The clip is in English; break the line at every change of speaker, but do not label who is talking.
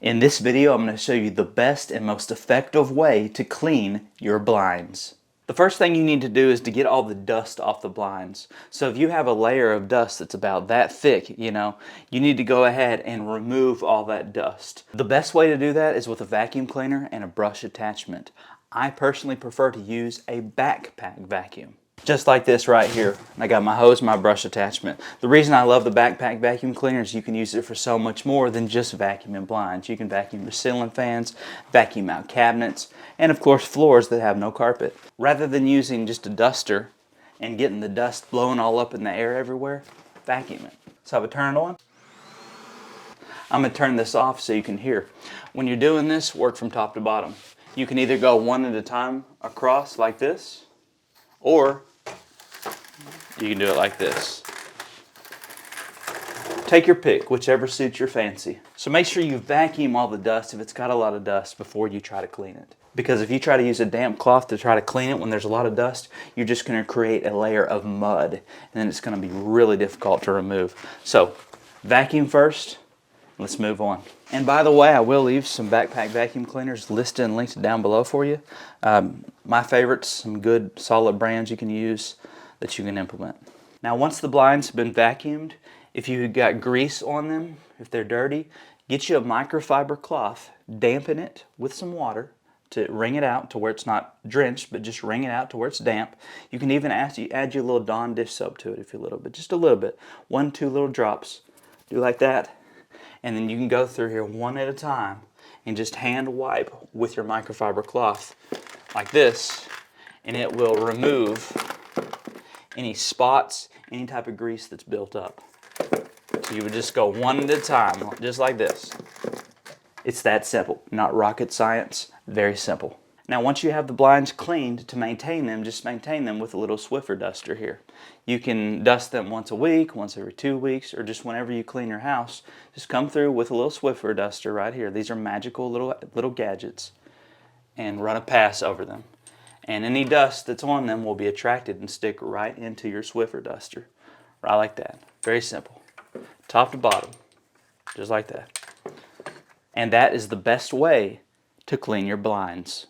In this video, I'm going to show you the best and most effective way to clean your blinds. The first thing you need to do is to get all the dust off the blinds. So if you have a layer of dust that's about that thick, you need to go ahead and remove all that dust. The best way to do that is with a vacuum cleaner and a brush attachment. I personally prefer to use a backpack vacuum. Just like this right here. I got my hose, my brush attachment. The reason I love the backpack vacuum cleaner is you can use it for so much more than just vacuuming blinds. You can vacuum your ceiling fans, vacuum out cabinets, and of course floors that have no carpet. Rather than using just a duster and getting the dust blowing all up in the air everywhere, vacuum it. So I'm going to turn it on. I'm going to turn this off so you can hear. When you're doing this, work from top to bottom. You can either go one at a time across like this, or you can do it like this. Take your pick, whichever suits your fancy. So make sure you vacuum all the dust if it's got a lot of dust before you try to clean it. Because if you try to use a damp cloth to try to clean it when there's a lot of dust, you're just going to create a layer of mud, and then it's going to be really difficult to remove. So vacuum first. Let's move on. And by the way, I will leave some backpack vacuum cleaners listed and linked down below for you. My favorites, some good solid brands you can use that you can implement. Now once the blinds have been vacuumed, if you've got grease on them, if they're dirty, get you a microfiber cloth, dampen it with some water to wring it out to where it's not drenched, but just wring it out to where it's damp. You can even add your little Dawn dish soap to it if you just a little bit. 1-2 little drops. Do like that. And then you can go through here one at a time and just hand wipe with your microfiber cloth like this, and it will remove any spots, any type of grease that's built up. So you would just go one at a time, just like this. It's that simple, not rocket science, very simple. Now once you have the blinds cleaned, to maintain them, just maintain them with a little Swiffer duster here. You can dust them once a week, once every 2 weeks, or just whenever you clean your house. Just come through with a little Swiffer duster right here. These are magical little gadgets. And run a pass over them. And any dust that's on them will be attracted and stick right into your Swiffer duster. Right like that. Very simple. Top to bottom. Just like that. And that is the best way to clean your blinds.